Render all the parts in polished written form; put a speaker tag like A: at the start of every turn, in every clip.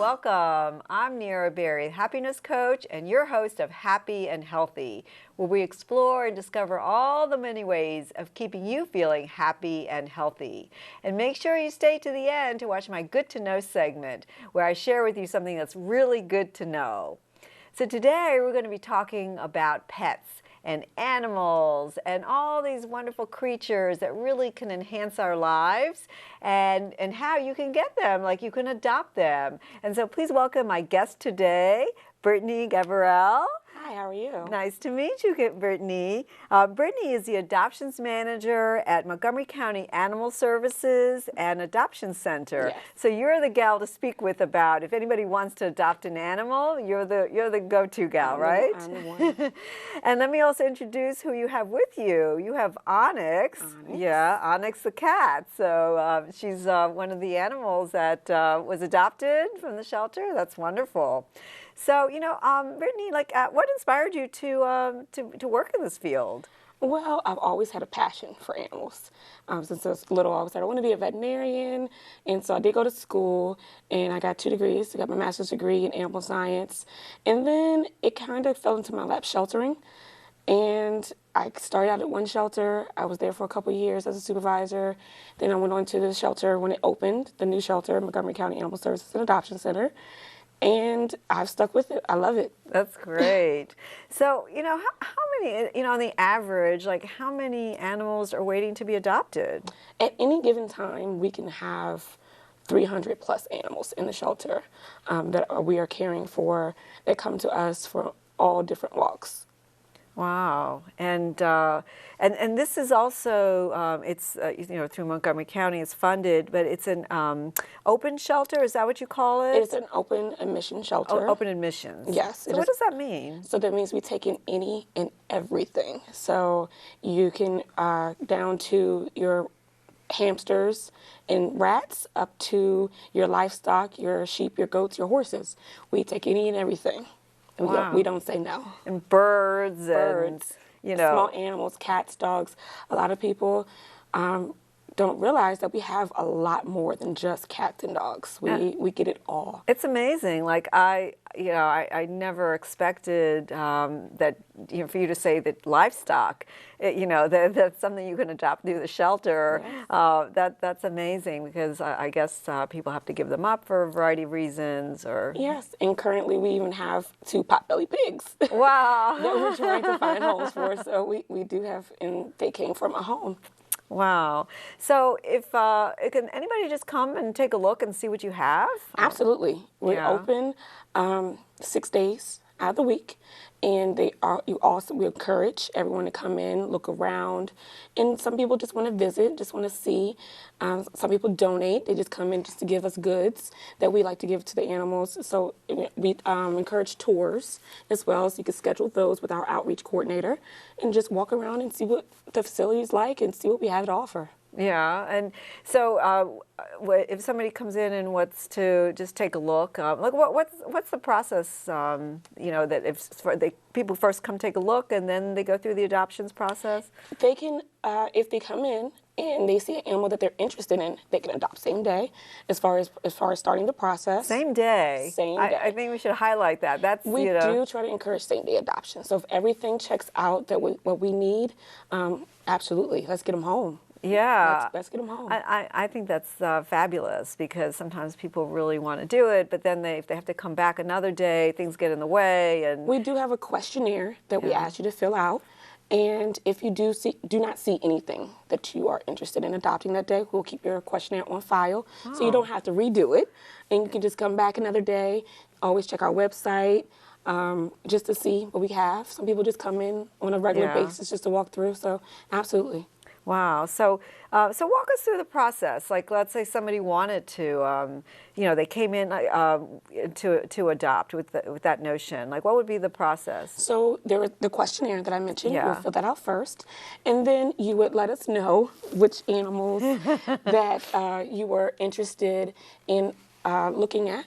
A: welcome. I'm Nira Berry, happiness coach and your host of Happy and Healthy, where we explore and discover all the many ways of keeping you feeling happy and healthy. And make sure you stay to the end to watch my Good to Know segment, where I share with you something that's really good to know. So today we're going to be talking about pets and animals and all these wonderful creatures that really can enhance our lives, and how you can get them, like you can adopt them. And so please welcome my guest today, Brittany Gabourel.
B: Hi, how are you?
A: Nice to meet you, Brittany. Brittany is the adoptions manager at Montgomery County Animal Services and Adoption Center.
B: Yes.
A: So you're the gal to speak with about if anybody wants to adopt an animal. You're the go-to gal, right?
B: I'm the one.
A: And let me also introduce who you have with you. You have Onyx. Yeah, Onyx the cat. So she's one of the animals that was adopted from the shelter. That's wonderful. So, Brittany, what inspired you to work in this field?
B: Well, I've always had a passion for animals. Since I was little, I always said I want to be a veterinarian. And so I did go to school, and I got 2 degrees. I got my master's degree in animal science. And then it kind of fell into my lap, sheltering. And I started out at one shelter. I was there for a couple of years as a supervisor. Then I went on to the shelter when it opened, the new shelter, Montgomery County Animal Services and Adoption Center. And I've stuck with it. I love it.
A: That's great. So, how many, on the average, how many animals are waiting to be adopted?
B: At any given time, we can have 300 plus animals in the shelter that we are caring for that come to us for all different walks.
A: Wow, and this is also it's through Montgomery County. It's funded, but it's an open shelter. Is that what you call it?
B: It's an open admission shelter.
A: Oh, open admissions.
B: Yes.
A: So what does that mean?
B: So that means we take in any and everything. So you can down to your hamsters and rats up to your livestock, your sheep, your goats, your horses. We take any and everything. And
A: wow.
B: we don't say no.
A: And birds, and,
B: small animals, cats, dogs. A lot of people don't realize that we have a lot more than just cats and dogs. We get it all.
A: It's amazing. I never expected that for you to say that livestock, that's something you can adopt through the shelter. Yes. That's amazing because I guess people have to give them up for a variety of reasons.
B: Yes, and currently we even have 2 potbelly pigs.
A: Wow.
B: that we're trying to find homes for. So we do have, and they came from a home.
A: Wow. So can anybody just come and take a look and see what you have?
B: Absolutely. We're open 6 days out of the week, and we encourage everyone to come in, look around, and some people just want to visit, just want to see. Some people donate. They just come in just to give us goods that we like to give to the animals. So we encourage tours as well, so you can schedule those with our outreach coordinator and just walk around and see what the facility is like and see what we have to offer.
A: Yeah, and so if somebody comes in and wants to just take a look, what's the process? That if people first come take a look and then they go through the adoptions process.
B: They can, if they come in and they see an animal that they're interested in, they can adopt same day. As far as starting the process.
A: Same day.
B: Same day.
A: I think we should highlight that.
B: We do try to encourage same day adoption. So if everything checks out that what we need, absolutely, let's get them home.
A: Yeah,
B: let's get them home.
A: I think that's fabulous because sometimes people really want to do it, but then if they have to come back another day, things get in the way. And
B: we do have a questionnaire that we ask you to fill out, and if you do not see anything that you are interested in adopting that day, we'll keep your questionnaire on file, so you don't have to redo it, and you can just come back another day. Always check our website. Just to see what we have. Some people just come in on a regular basis just to walk through, so absolutely.
A: Wow. So walk us through the process. Like, let's say somebody wanted to, they came in to adopt with that notion. Like, what would be the process?
B: So there was the questionnaire that I mentioned. We'll fill that out first, and then you would let us know which animals that you were interested in looking at.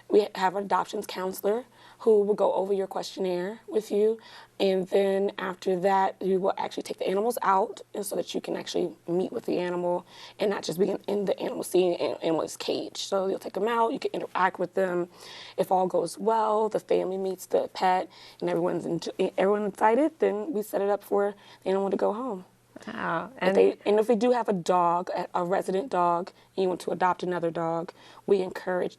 B: We have an adoptions counselor who will go over your questionnaire with you. And then after that, you will actually take the animals out, and so that you can actually meet with the animal and not just be in the animal, seeing an animal's cage. So you'll take them out, you can interact with them. If all goes well, the family meets the pet and everyone's excited, then we set it up for the animal to go home.
A: Oh,
B: And if they do have a dog, a resident dog, and you want to adopt another dog, we encourage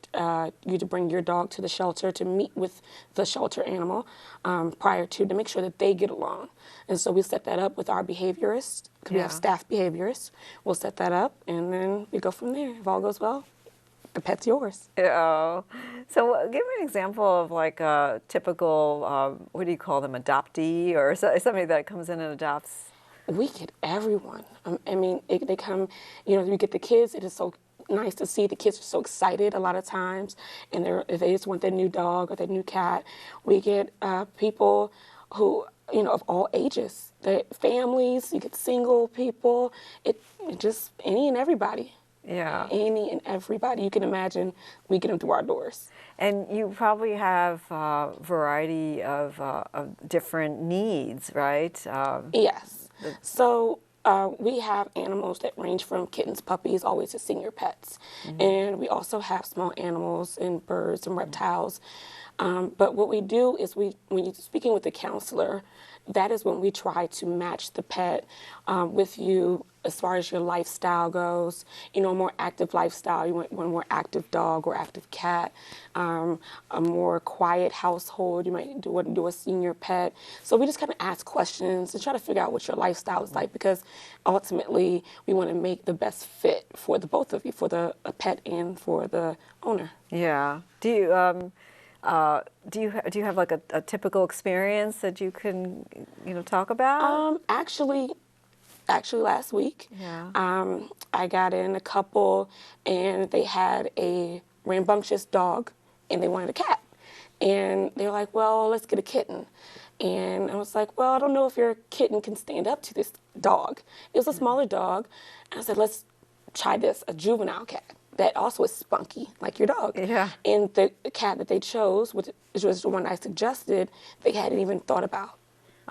B: you to bring your dog to the shelter to meet with the shelter animal prior to make sure that they get along. And so we set that up with our behaviorists, because we have staff behaviorists. We'll set that up, and then we go from there. If all goes well, the pet's yours.
A: Oh, so give me an example of like a typical, what do you call them, adoptee, or somebody that comes in and adopts?
B: We get everyone. I mean, they come, you get the kids. It is so nice to see. The kids are so excited a lot of times, and if they just want their new dog or their new cat. We get people who, of all ages, the families. You get single people. It just any and everybody.
A: Yeah.
B: Any and everybody you can imagine, we get them through our doors.
A: And you probably have a variety of different needs, right?
B: Yes. So we have animals that range from kittens, puppies, always to senior pets. Mm-hmm. And we also have small animals and birds and reptiles. But what we do is when you're speaking with the counselor, that is when we try to match the pet with you as far as your lifestyle goes. A more active lifestyle. You want one more active dog or active cat. A more quiet household. You might want to do a senior pet. So we just kind of ask questions and try to figure out what your lifestyle is like, because ultimately we want to make the best fit for the both of you, for the pet and for the owner.
A: Yeah. Do you have like a typical experience that you can talk about?
B: Actually last week, I got in a couple, and they had a rambunctious dog, and they wanted a cat, and they were like, "Well, let's get a kitten." And I was like, "Well, I don't know if your kitten can stand up to this dog." It was a smaller dog, and I said, "Let's try this, a juvenile cat that also is spunky, like your dog."
A: Yeah.
B: And the cat that they chose, which was the one I suggested, they hadn't even thought about.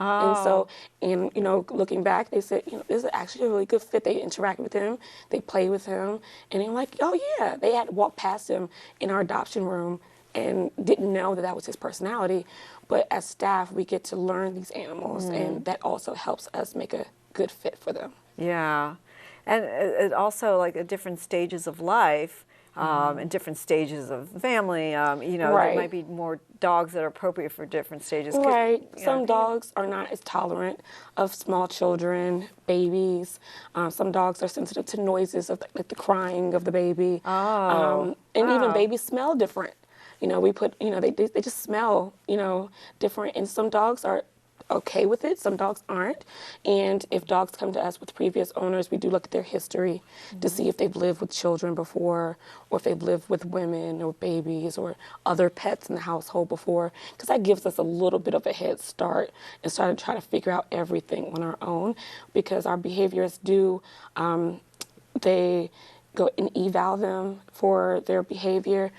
A: Oh.
B: And so, looking back, they said, this is actually a really good fit. They interacted with him, they played with him, and they were like, oh yeah. They had walked past him in our adoption room and didn't know that was his personality. But as staff, we get to learn these animals, and that also helps us make a good fit for them.
A: Yeah. And it also, like, at different stages of life, and different stages of family, there might be more dogs that are appropriate for different stages.
B: Right. Some dogs are not as tolerant of small children, babies. Some dogs are sensitive to noises of like the crying of the baby.
A: Oh.
B: And even babies smell different. We put, they just smell, different. And some dogs are okay with it, some dogs aren't. And if dogs come to us with previous owners, we do look at their history to see if they've lived with children before, or if they've lived with women or babies or other pets in the household before, because that gives us a little bit of a head start and start to try to figure out everything on our own, because our behaviorists they go and eval them for their behavior,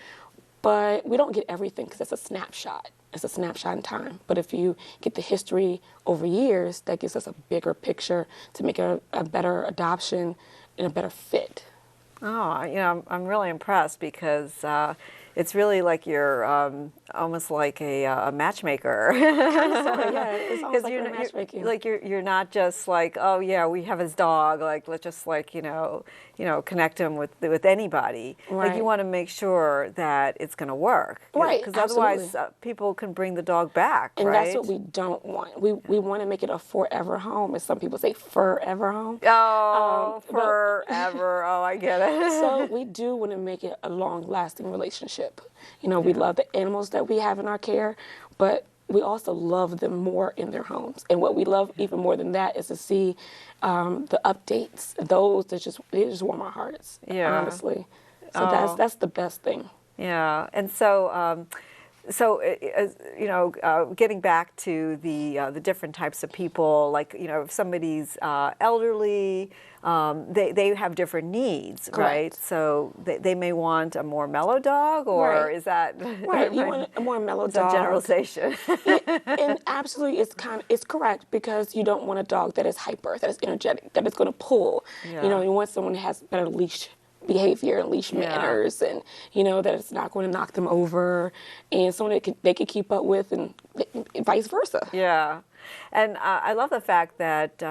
B: but we don't get everything because it's a snapshot. It's a snapshot in time. But if you get the history over years, that gives us a bigger picture to make a better adoption and a better fit.
A: Oh, I'm really impressed, because it's really like you're almost like a matchmaker.
B: Kind of, sort of, yeah. It's almost like you're matchmaking.
A: You're not just like, oh yeah, we have his dog. Like, let's just connect him with anybody.
B: Right.
A: Like, you want to make sure that it's going to work.
B: Right.
A: Because otherwise, people can bring the dog back.
B: And
A: right?
B: that's what we don't want. We want to make it a forever home, as some people say, forever home.
A: Oh, forever. Oh, I get it.
B: So we do want to make it a long-lasting relationship. We love the animals that we have in our care, but we also love them more in their homes. And what we love even more than that is to see the updates. Those they just warm our hearts, honestly. So that's the best thing.
A: Yeah, and so So, you know, getting back to the different types of people, like, you know, if somebody's elderly, they have different needs, right?
B: Correct.
A: So they may want a more mellow dog, or
B: Right.
A: is that
B: Right, you want a more mellow
A: is that
B: dog.
A: generalization?
B: And absolutely, it's correct, because you don't want a dog that is hyper, that is energetic, that is going to pull.
A: Yeah.
B: You know, you want someone that has better leash behavior and leash manners, and you know that it's not going to knock them over, and someone that they can keep up with, and vice versa.
A: Yeah, and I love the fact that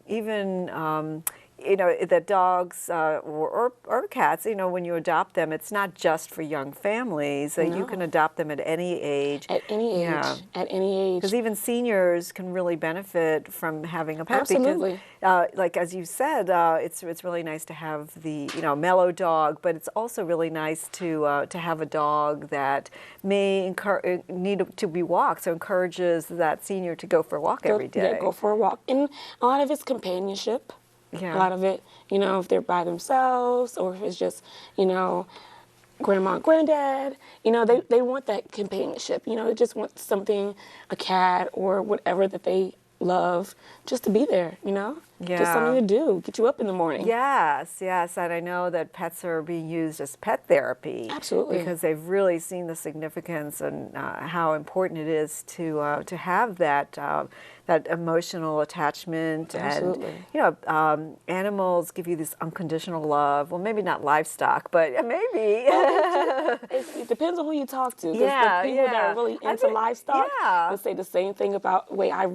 A: even you know, that dogs or cats, you know, when you adopt them, it's not just for young families. That you can
B: No.
A: adopt them at any age.
B: At any age.
A: Yeah.
B: At any age.
A: Because even seniors can really benefit from having a pet.
B: Absolutely.
A: Because, like as you said, it's really nice to have the, you know, mellow dog, but it's also really nice to have a dog that may need to be walked. So encourages that senior to go for a walk every day.
B: Yeah, go for a walk. And a lot of it's companionship.
A: Yeah.
B: A lot of it, you know, if they're by themselves, or if it's just, you know, grandma and granddad, you know, they want that companionship. You know, they just want something, a cat or whatever that they love, just to be there, you know? Just something to do, get you up in the morning.
A: Yes, yes, and I know that pets are being used as pet therapy.
B: Absolutely.
A: Because they've really seen the significance and how important it is to have that that emotional attachment.
B: Absolutely.
A: And you know, animals give you this unconditional love. Well, maybe not livestock, but maybe.
B: It depends on who you talk to. 'Cause
A: Yeah,
B: the people that
A: yeah.
B: are really
A: I
B: into
A: think-
B: livestock
A: yeah.
B: will say the same thing about the way I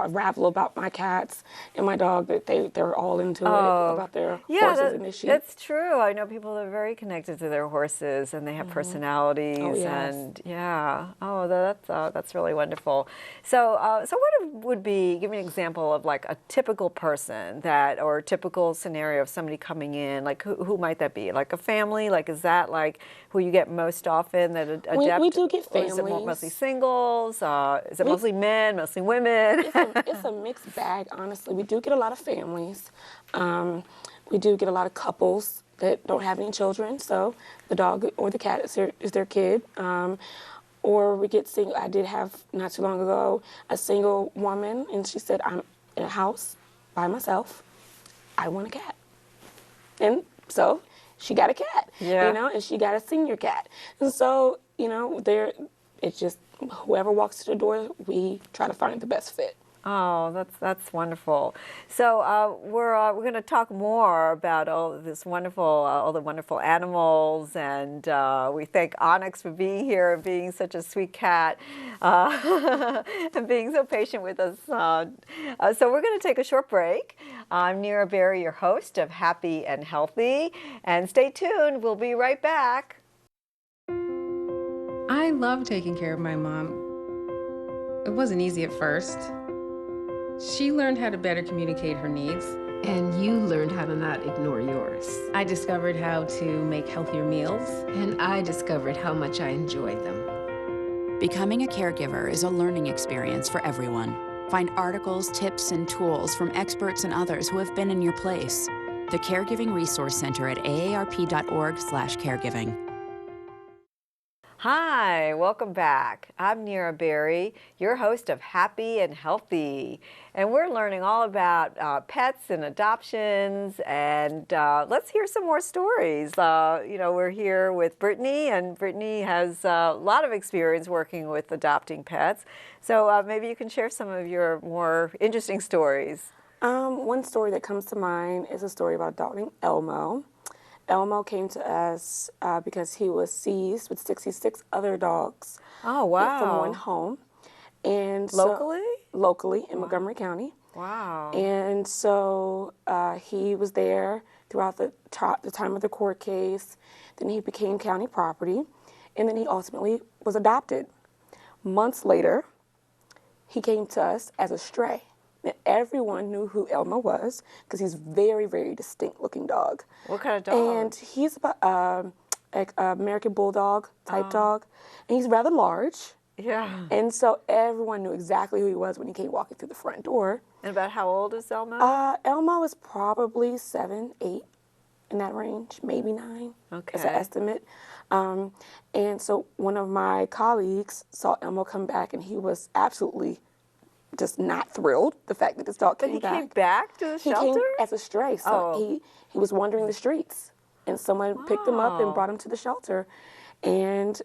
B: ravel about my cats and my dog, that they're all into it, about their horses and their sheep.
A: That's true. I know people that are very connected to their horses, and they have personalities.
B: Oh, yes.
A: And yeah, that's really wonderful. So, so what would be? Give me an example of like a typical person or a typical scenario of somebody coming in. Like who might that be? Like a family? Like is that like who you get most often that adopt?
B: We do get
A: Or is it
B: families.
A: mostly singles? Is it mostly men? Mostly women?
B: It's a mixed bag, honestly. We do get a lot of families. We do get a lot of couples that don't have any children, so the dog or the cat is their kid. Or we get single. I did have, not too long ago, a single woman, and she said, I'm in a house by myself. I want a cat. And so she got a cat,
A: Yeah.
B: you know, and she got a senior cat. And so, you know, it's just whoever walks to the door, we try to find the best fit.
A: Oh, that's wonderful. So we're going to talk more about all the wonderful animals, and we thank Onyx for being here and being such a sweet cat, and being so patient with us. So we're going to take a short break. I'm Nira Berry, your host of Happy and Healthy, and stay tuned. We'll be right back.
C: I love taking care of my mom. It wasn't easy at first. She learned how to better communicate her needs.
D: And you learned how to not ignore yours.
C: I discovered how to make healthier meals.
D: And I discovered how much I enjoyed them.
E: Becoming a caregiver is a learning experience for everyone. Find articles, tips, and tools from experts and others who have been in your place. The Caregiving Resource Center at aarp.org/caregiving.
A: Hi, welcome back. I'm Nira Berry, your host of Happy and Healthy. And we're learning all about pets and adoptions, and let's hear some more stories. You know, we're here with Brittany, and Brittany has a lot of experience working with adopting pets. So maybe you can share some of your more interesting stories.
B: One story that comes to mind is a story about adopting Elmo. Elmo came to us because he was seized with 66 other dogs.
A: Oh, wow.
B: From one home. And
A: Locally?
B: Locally in Montgomery County.
A: Wow.
B: And so he was there throughout the time of the court case. Then he became county property. And then he ultimately was adopted. Months later, he came to us as a stray. And everyone knew who Elmo was because he's very, very distinct looking dog.
A: What kind of dog?
B: And he's about an American Bulldog type dog. And he's rather large.
A: Yeah.
B: And so everyone knew exactly who he was when he came walking through the front door.
A: And about how old is Elmo?
B: Elmo was probably 7, 8 in that range, maybe 9.
A: Okay.
B: That's an estimate. And so one of my colleagues saw Elmo come back, and he was absolutely just not thrilled the fact that this dog
A: But
B: came
A: he
B: back.
A: came back to the
B: He
A: shelter?
B: came as a stray, so
A: Oh.
B: he was wandering the streets, and someone picked him up and
A: Wow.
B: brought him to the shelter. And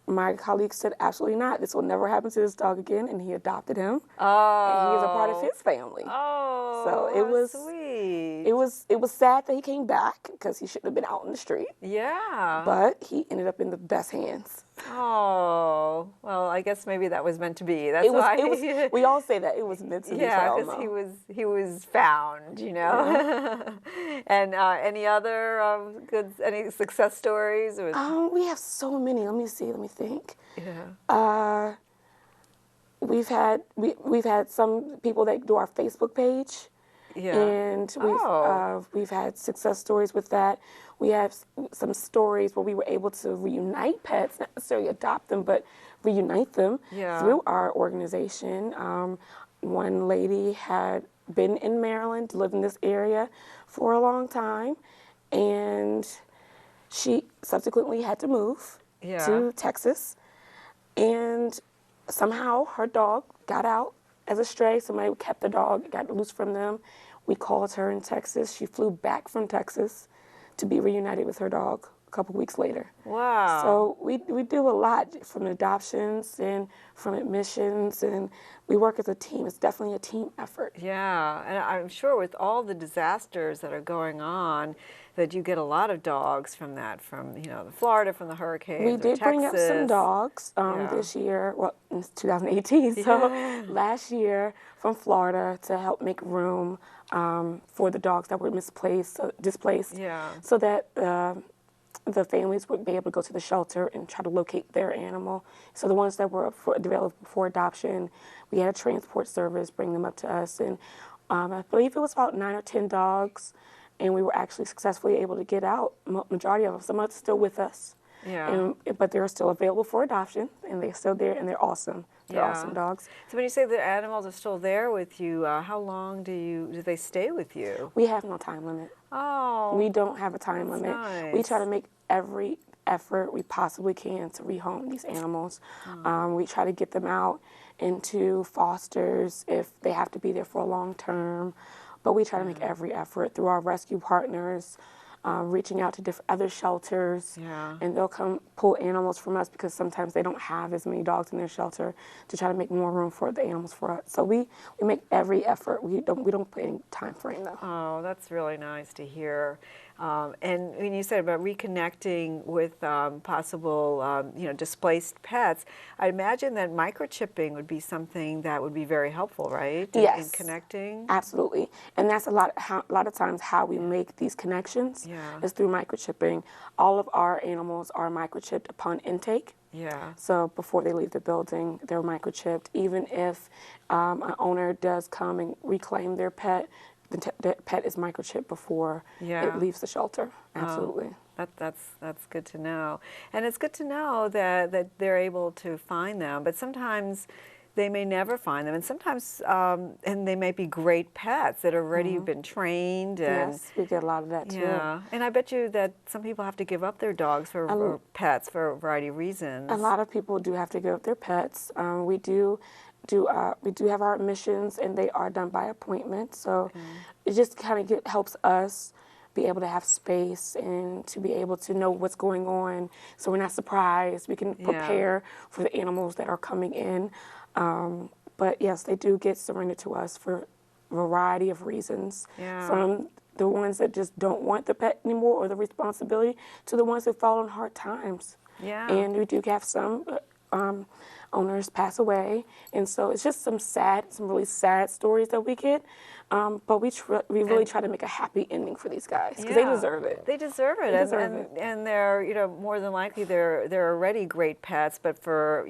B: my colleague said, absolutely not. This will never happen to this dog again, and he adopted him, and he is a part of his family.
A: Oh,
B: So it
A: how
B: was
A: sweet.
B: it was sad that he came back because he shouldn't have been out in the street,
A: Yeah.
B: but he ended up in the best hands.
A: Oh, well, I guess maybe that was meant to be. That's
B: It was,
A: why.
B: we all say that it was meant to be for
A: Yeah, because
B: Elmo.
A: he was found, you know. And any other any success stories? Or,
B: We have so many. Let me see. Let me think.
A: yeah.
B: We've had some people that do our Facebook page,
A: Yeah.
B: and we've had success stories with that. We have some stories where we were able to reunite pets, not necessarily adopt them, but reunite them
A: Yeah.
B: through our organization. One lady had been in Maryland, lived in this area for a long time, and she subsequently had to move
A: Yeah.
B: to Texas, and somehow her dog got out as a stray. Somebody kept the dog, got loose from them. We called her in Texas. She flew back from Texas to be reunited with her dog a couple weeks later.
A: Wow.
B: So we do a lot from adoptions and from admissions, and we work as a team. It's definitely a team effort.
A: Yeah, and I'm sure with all the disasters that are going on, that you get a lot of dogs from that, from the Florida, from the hurricanes.
B: We did bring up some
A: Texas.
B: dogs
A: Yeah.
B: this year, well, in 2018, so last year from Florida to help make room for the dogs that were displaced,
A: Yeah.
B: so that the families would be able to go to the shelter and try to locate their animal. So the ones that were developed for adoption, we had a transport service bring them up to us, and I believe it was about 9 or 10 dogs, and we were actually successfully able to get out majority of them. Some are still with us,
A: Yeah.
B: but they're still available for adoption, and they're still there, and they're awesome. They're awesome dogs.
A: So when you say the animals are still there with you, how long do they stay with you?
B: We have no time limit.
A: Oh.
B: We don't have a time limit.
A: Nice.
B: We try to make every effort we possibly can to rehome these animals. We try to get them out into fosters if they have to be there for a long term. But we try to make every effort through our rescue partners, reaching out to other shelters,
A: Yeah.
B: and they'll come pull animals from us because sometimes they don't have as many dogs in their shelter to try to make more room for the animals for us. So we make every effort. We don't put any time frame though.
A: Oh, that's really nice to hear. And when you said about reconnecting with possible, displaced pets, I imagine that microchipping would be something that would be very helpful, right?
B: Yes.
A: In connecting.
B: Absolutely, and that's a lot of times how we make these connections
A: Yeah.
B: is through microchipping. All of our animals are microchipped upon intake.
A: Yeah.
B: So before they leave the building, they're microchipped. Even if an owner does come and reclaim their pet, the pet is microchipped before
A: Yeah.
B: it leaves the shelter. Absolutely.
A: That's good to know, and it's good to know that they're able to find them. But sometimes they may never find them, and sometimes and they may be great pets that have already been trained. And,
B: Yes, we get a lot of that too.
A: yeah, and I bet you that some people have to give up their dogs or pets for a variety of reasons.
B: A lot of people do have to give up their pets. We do have our admissions, and they are done by appointment. So it just kind of helps us be able to have space and to be able to know what's going on, so we're not surprised. We can prepare for the animals that are coming in. But yes, they do get surrendered to us for a variety of reasons.
A: Yeah.
B: From the ones that just don't want the pet anymore or the responsibility to the ones that fall on hard times.
A: Yeah.
B: And we do have some owners pass away, and so it's just some really sad stories that we get. But we really try to make a happy ending for these guys because they deserve it.
A: They deserve it.
B: They deserve it.
A: And they're more than likely they're already great pets, but for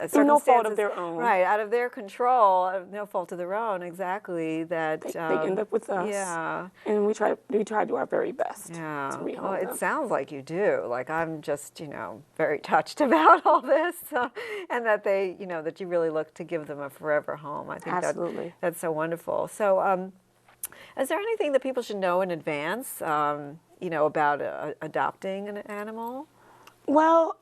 B: Through no fault of their own.
A: right, out of their control, no fault of their own, exactly. That
B: They end up with us.
A: Yeah.
B: And we try to do our very best
A: Yeah.
B: to rehome
A: Well, it
B: them.
A: sounds like you do. Like I'm just very touched about all this, and that that you really look to give them a forever home. I think
B: Absolutely.
A: that's so wonderful. So. Is there anything that people should know in advance, about adopting an animal?
B: Well,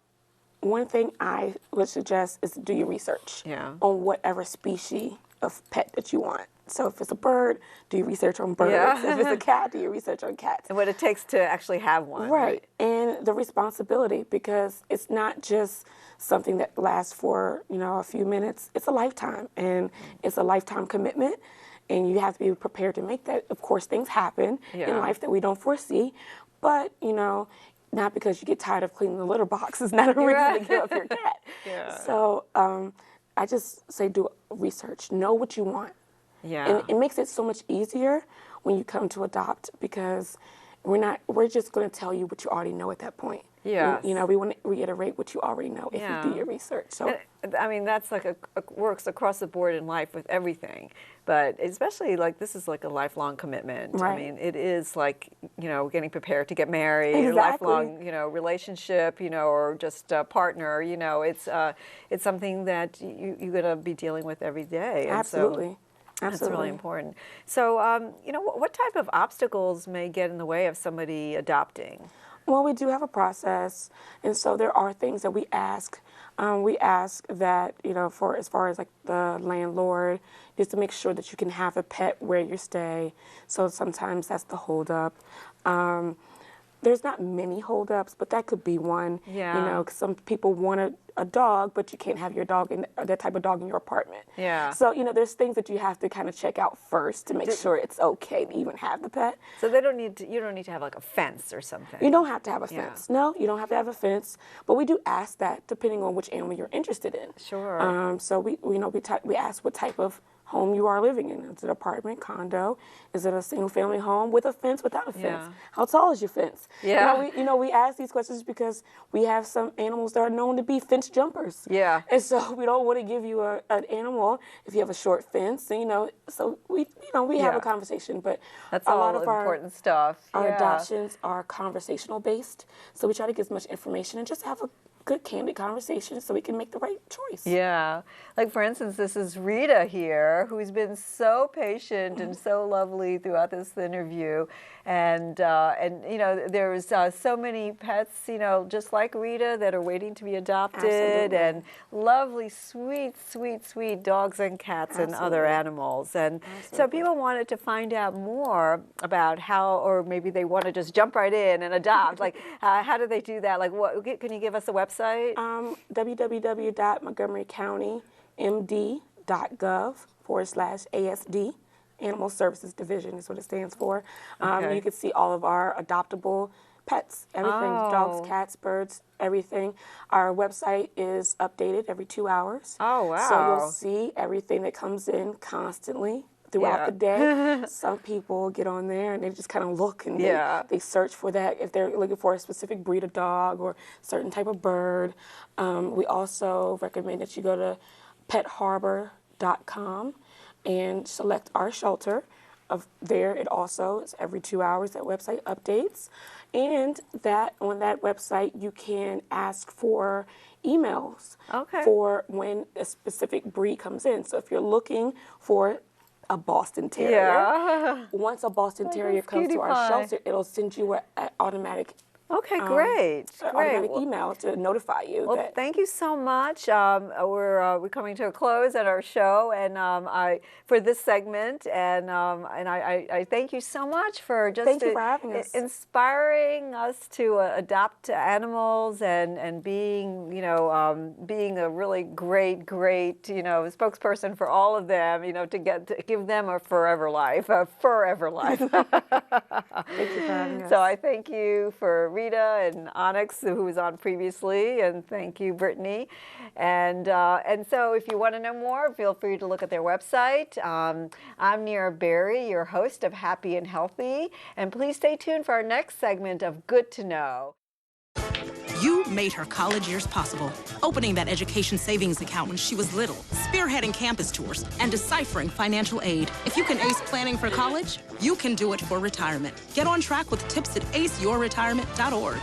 B: one thing I would suggest is do your research on whatever species of pet that you want. So if it's a bird, do your research on birds.
A: Yeah.
B: If it's a cat, do your research on cats.
A: And what it takes to actually have one.
B: Right. And the responsibility, because it's not just something that lasts for, a few minutes. It's a lifetime, and it's a lifetime commitment. And you have to be prepared to make that. Of course, things happen in life that we don't foresee, but, not because you get tired of cleaning the litter box is not a reason to give up your cat. So I just say do research. Know what you want. And it makes it so much easier when you come to adopt, because we're just going to tell you what you already know at that point. We want to reiterate what you already know if you do your research. So
A: I mean, that's like works across the board in life with everything, but especially this is like a lifelong commitment.
B: Right.
A: I mean, it is like, getting prepared to get married, a lifelong, relationship, or just a partner, it's something that you're going to be dealing with every day. And
B: Absolutely.
A: That's really important. So, what type of obstacles may get in the way of somebody adopting?
B: Well, we do have a process, and so there are things that we ask. We ask that, for as far as like the landlord, just to make sure that you can have a pet where you stay. So sometimes that's the holdup. There's not many holdups, but that could be one. 'Cause some people want a dog, but you can't have your dog that type of dog in your apartment. So there's things that you have to kind of check out first to make sure it's okay to even have the pet.
A: So you don't need to have like a fence or something.
B: You don't have to have a fence. No, you don't have to have a fence. But we do ask that depending on which animal you're interested in.
A: Sure.
B: So we ask what type of home you are living in. Is it an apartment, condo? Is it a single family home with a fence, without a fence? How tall is your fence? We ask these questions because we have some animals that are known to be fence jumpers. And so we don't want to give you an animal if you have a short fence. So we have a conversation, but
A: that's
B: a
A: all
B: lot of
A: important stuff.
B: Our adoptions are conversational based. So we try to get as much information and just have a good, candid conversation so we can make the right choice.
A: Like, for instance, this is Rita here, who's been so patient and so lovely throughout this interview. And there's so many pets, just like Rita, that are waiting to be adopted. And lovely, sweet, sweet, sweet dogs and cats and other animals. And so people wanted to find out more about how, or maybe they want to just jump right in and adopt. Like, how do they do that? Like, can you give us a website?
B: www.montgomerycountymd.gov/ASD. Animal Services Division is what it stands for. You can see all of our adoptable pets, everything, dogs, cats, birds, everything. Our website is updated every 2 hours.
A: Wow.
B: So you'll see everything that comes in constantly throughout the day. Some people get on there and they just kind of look and they search for that if they're looking for a specific breed of dog or certain type of bird. We also recommend that you go to petharbor.com and select our shelter. There it also is every 2 hours that website updates, and on that website you can ask for emails for when a specific breed comes in. So if you're looking for a Boston Terrier, once a Boston Terrier comes to our shelter, it'll send you an automatic
A: great.
B: automatic email to notify you.
A: Well, thank you so much. We're coming to a close at our show, and for this segment, and I thank you so much for just
B: thank you for having us.
A: Inspiring us to adopt animals and being being a really great spokesperson for all of them. To give them a forever life. Thank you for
B: having us.
A: So I thank you for Rita and Onyx, who was on previously, and thank you, Brittany. And so if you want to know more, feel free to look at their website. I'm Nira Berry, your host of Happy and Healthy, and please stay tuned for our next segment of Good to Know.
F: You made her college years possible, opening that education savings account when she was little, spearheading campus tours, and deciphering financial aid. If you can ace planning for college, you can do it for retirement. Get on track with tips at aceyourretirement.org.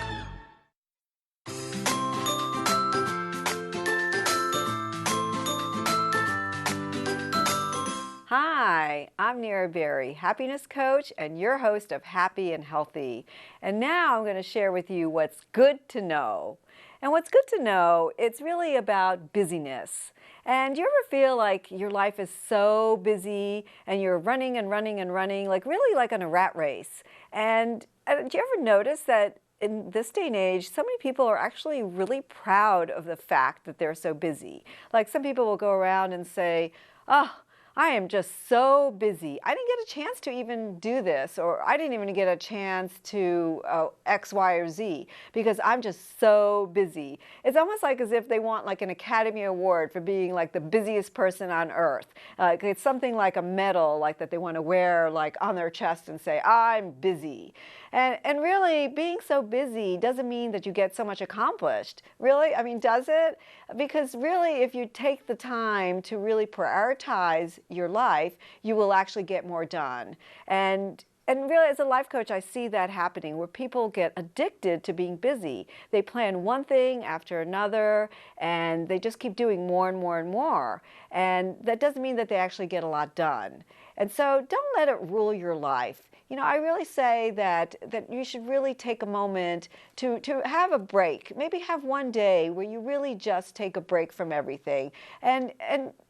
A: Hi, I'm Nira Berry, happiness coach and your host of Happy and Healthy. And now I'm going to share with you what's good to know. And what's good to know, it's really about busyness. And do you ever feel like your life is so busy and you're running and running and running, like really like on a rat race? And do you ever notice that in this day and age, so many people are actually really proud of the fact that they're so busy? Like some people will go around and say, oh, I am just so busy. I didn't get a chance to even do this, or I didn't even get a chance to X, Y, or Z because I'm just so busy. It's almost like as if they want like an Academy Award for being like the busiest person on earth. It's something like a medal like that they want to wear like on their chest and say, I'm busy. And really, being so busy doesn't mean that you get so much accomplished. Really? I mean, does it? Because really, if you take the time to really prioritize your life, you will actually get more done. And really, as a life coach, I see that happening where people get addicted to being busy. They plan one thing after another, and they just keep doing more and more and more. And that doesn't mean that they actually get a lot done. And so don't let it rule your life. You know, I really say that you should really take a moment to have a break. Maybe have one day where you really just take a break from everything, and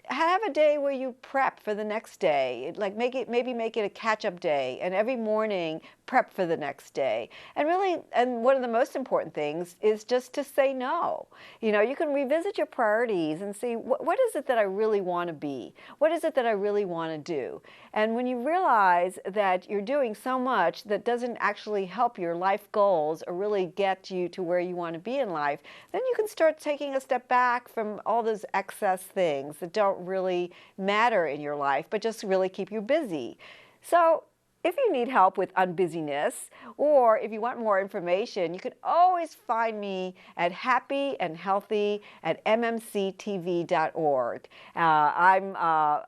A: have a day where you prep for the next day. Like maybe make it a catch-up day, and every morning prep for the next day. And really, and one of the most important things is just to say no. You know, you can revisit your priorities and see what is it that I really want to be? What is it that I really want to do? And when you realize that you're doing so much that doesn't actually help your life goals or really get you to where you want to be in life, then you can start taking a step back from all those excess things that don't really matter in your life, but just really keep you busy. So if you need help with unbusyness, or if you want more information, you can always find me at happyandhealthy@mmctv.org. I'm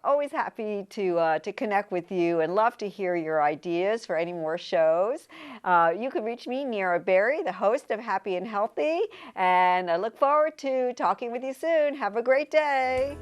A: always happy to connect with you and love to hear your ideas for any more shows. You can reach me, Nira Berry, the host of Happy and Healthy, and I look forward to talking with you soon. Have a great day.